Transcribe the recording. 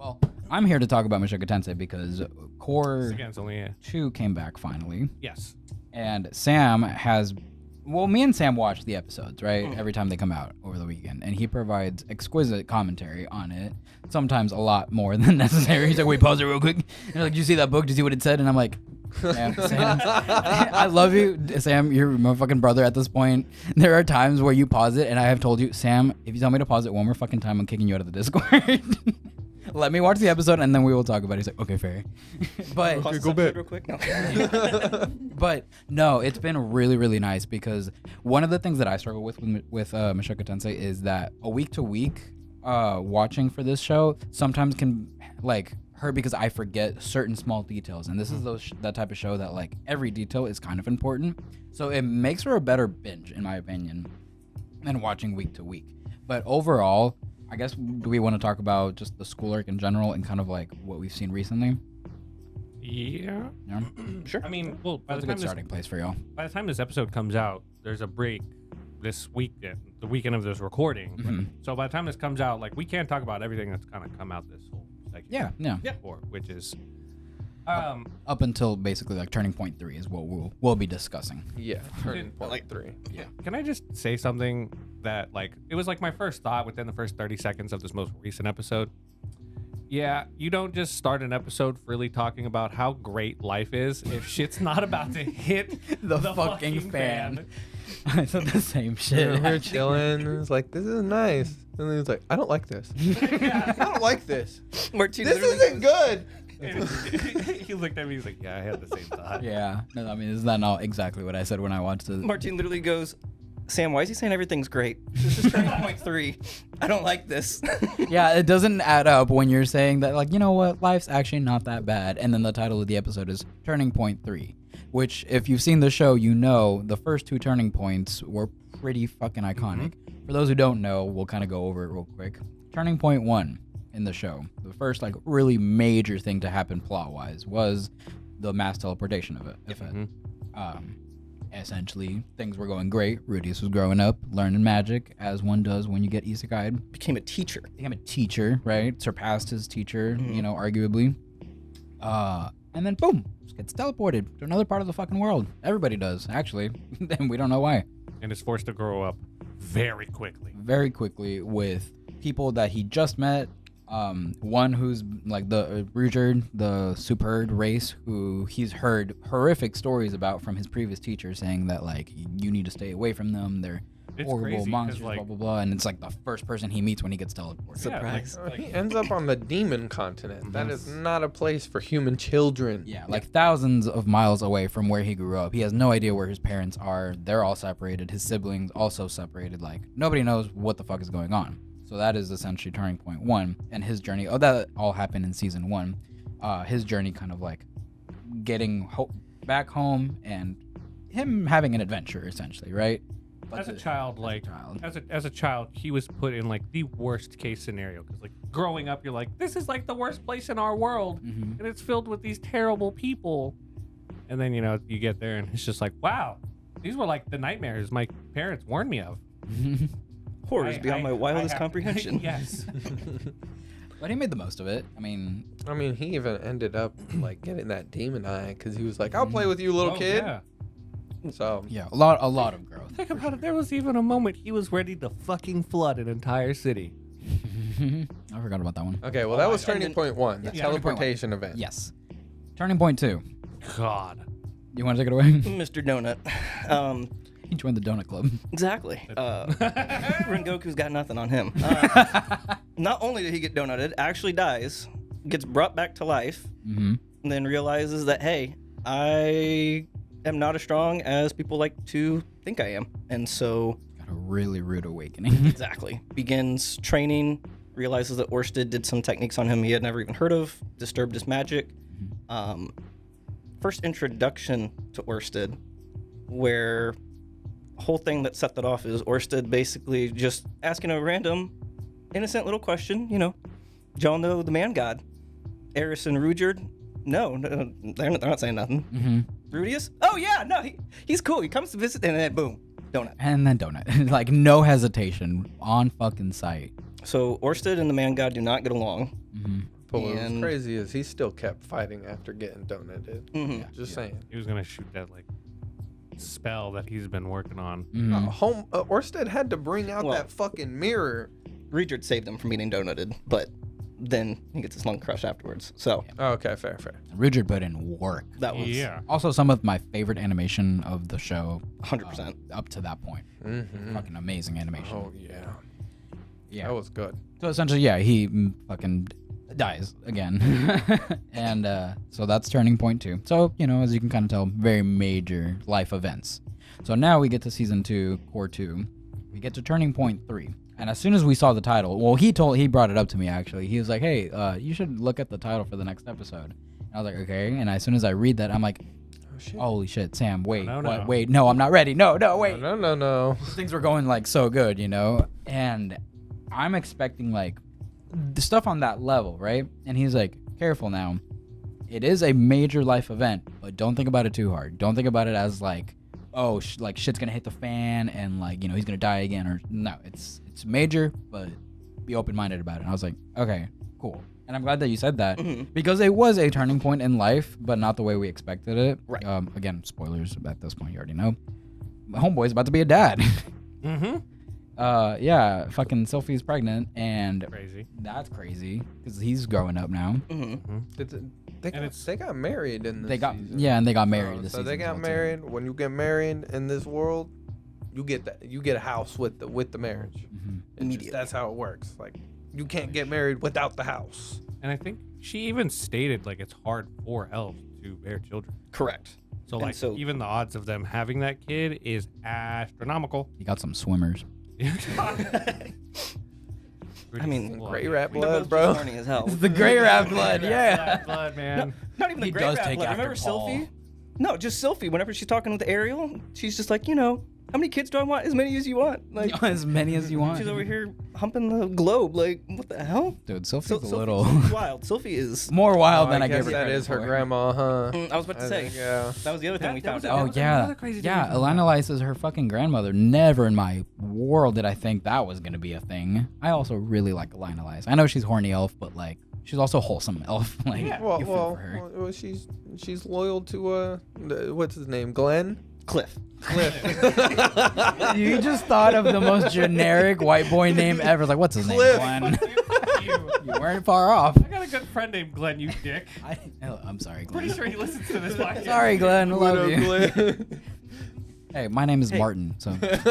Well, I'm here to talk about Mushoku Tensei because Core Again, it's only 2 came back finally. yes. And Sam has... Well, me and Sam watch the episodes, right? Every time they come out over the weekend. And he provides exquisite commentary on it. Sometimes a lot more than necessary. He's like, wait, pause it real quick. And you're like, did you see that book? Did you see what it said? And I'm like... Sam, I love you, Sam. You're my fucking brother at this point. There are times where you pause it, and I have told you, Sam, if you tell me to pause it one more fucking time, I'm kicking you out of the Discord. Let me watch the episode, and then we will talk about it. He's like, okay, fair. But Okay, go back real quick. No. but no, it's been really, really nice because one of the things that I struggle with Mushoku Tensei is that a week to week watching for this show sometimes can like hurt because I forget certain small details, and this is that type of show that like every detail is kind of important, so it makes for a better binge in my opinion than watching week to week. But overall, I guess, do we want to talk about just the school arc in general and kind of like what we've seen recently? Yeah. Sure. I mean, well, That's a good starting place for y'all. by the time this episode comes out, there's a break this weekend, the weekend of this recording. Mhm. So by the time this comes out, like we can't talk about everything that's kind of come out this whole section. Yeah. Before, which is Up until basically like turning point 3 is what we'll be discussing. Yeah, turning point like 3. Yeah. Can I just say something that, like, it was like my first thought within the first 30 seconds of this most recent episode? Yeah, you don't just start an episode really talking about how great life is if shit's not about to hit The fucking fan. I said the same shit. We're chilling. And it's like, this is nice. And then it's like, I don't like this. I don't like this. Martin This isn't good. He looked at me, he's like, yeah, I had the same thought. Yeah. No, I mean, is that not exactly what I said when I watched it? Martin literally goes, Sam, why is he saying everything's great? This is turning point 3. I don't like this. Yeah, it doesn't add up when you're saying that, like, you know what, life's actually not that bad. And then the title of the episode is Turning Point 3, which, if you've seen the show, you know the first 2 turning points were pretty fucking iconic. For those who don't know, we'll kind of go over it real quick. Turning Point 1 in the show, the first, like, really major thing to happen plot-wise was the mass teleportation of it. Essentially, things were going great. Rudius was growing up, learning magic, as one does when you get isekai'd. Became a teacher. Became a teacher, right? Surpassed his teacher, you know, arguably. And then, boom, just gets teleported to another part of the fucking world. Everybody does, actually. And we don't know why. And is forced to grow up very quickly. Very quickly with people that he just met. One who's like the Ruijerd, the superb race, who he's heard horrific stories about from his previous teacher, saying that like you need to stay away from them. They're It's horrible crazy, 'cause, monsters, like- blah blah blah. And it's like the first person he meets when he gets teleported. Surprise. He ends up on the demon continent. That is not a place for human children. Yeah, like thousands of miles away from where he grew up. He has no idea where his parents are. They're all separated. His siblings also separated. Like nobody knows what the fuck is going on. So that is essentially turning point 1 and his journey. Oh, that all happened in season 1. His journey kind of like getting back home and him having an adventure essentially, right? But As a child, as a child, he was put in like the worst case scenario because like growing up, you're like, this is like the worst place in our world, and it's filled with these terrible people. And then you get there and it's just like, wow, these were like the nightmares my parents warned me of. Horrors beyond my wildest comprehension. Yes. But he made the most of it. I mean, he even ended up like getting that demon eye because he was like, I'll play with you, little kid. Yeah. So yeah, a lot of growth. Think about it. There was even a moment he was ready to fucking flood an entire city. I forgot about that one. okay, well that was turning point 1, the Yeah, teleportation event. Yes. Turning point 2. God. You want to take it away? Mr. Donut. He joined the donut club. Exactly. Rengoku's got nothing on him. Not only did he get donutted, actually dies, gets brought back to life, and then realizes that, hey, I am not as strong as people like to think I am. And so... Got a really rude awakening. Exactly. Begins training, realizes that Orsted did some techniques on him he had never even heard of, disturbed his magic. First introduction to Orsted, where... whole thing that set that off is Orsted basically just asking a random innocent little question, do y'all know the man god? Eris and Ruijerd? No, they're not saying nothing. Rudius? Oh yeah, no, he's cool. He comes to visit and then boom, donut. And then donut. Like no hesitation on fucking sight. So Orsted and the man god do not get along. But what was And- crazy is he still kept fighting after getting donated. Mhm. Just saying. He was gonna shoot that like spell that he's been working on. Orsted had to bring out Well- that fucking mirror. Richard saved him from being donated, but then he gets his lung crushed afterwards. So Okay, fair. Richard put in work. that was Yeah. Also, some of my favorite animation of the show 100%. up to that point. Mm-hmm. Fucking amazing animation. Oh yeah, Yeah. that was good. So essentially, yeah, he fucking dies again. And so that's turning point 2. So, as you can kind of tell, very major life events. So now we get to season 2, core 2. We get to turning point 3. And as soon as we saw the title, well, he brought it up to me actually. He was like, "Hey, you should look at the title for the next episode." And I was like, "Okay." And as soon as I read that, I'm like, Oh shit. "Holy shit, Sam! Wait, No, what? no. Wait, no, I'm not ready. No, wait." No. Things were going like so good, and I'm expecting like the stuff on that level, right? And he's like, "Careful now. It is a major life event, but don't think about it too hard. Don't think about it as like, oh, like shit's gonna hit the fan and like he's gonna die again, or no. It's major, but be open-minded about it." And I was like, "Okay, cool." And I'm glad that you said that because it was a turning point in life, but not the way we expected it. Right. Again, spoilers at this point. You already know. My homeboy's about to be a dad. Mm-hmm. Yeah, fucking Sophie's pregnant, and Crazy. that's crazy because he's growing up now. They got married in this season. And they got married. This So season they as got well, too. married. When you get married in this world, you get that. You get a house with the marriage. Mhm. Immediately. That's how it works. Like you can't get married without the house. And I think she even stated like it's hard for elves to bear children. Correct. So And like so- even the odds of them having that kid is astronomical. He got some swimmers. I mean, Gray rat They're blood, both bro. just horny as hell. The gray rat blood, yeah. Blood, man. Not even the He gray does rat take blood. after Remember Paul. Sylphie? No, just Sylphie. Whenever she's talking with Ariel, she's just like, how many kids do I want? As many as you want. Like, As many as you want. she's over here humping the globe. Like, what the hell? Dude, Sophie's So, a little Sophie's wild. Sophie is. more wild Oh, than I guess gave her that credit is her for. grandma, huh? I was about to say. Yeah. That was the other thing we That found was out. Oh was yeah, another crazy thing yeah. we found Alana out. Lice is her fucking grandmother. Never in my world did I think that was gonna be a thing. I also really like Alana Lice. I know she's horny elf, but like she's also wholesome elf. Like Well, you feel for her. well, she's loyal to what's his name, Glenn. Cliff. Cliff. You just thought of the most generic white boy name ever. Like what's his Cliff. name? Glenn. You. You weren't far off. I got a good friend named Glenn, you dick. I'm sorry, Glenn. Pretty sure he listens to this podcast. Sorry, Glenn. I love Widow you. Glenn. Hey, my name is Martin. So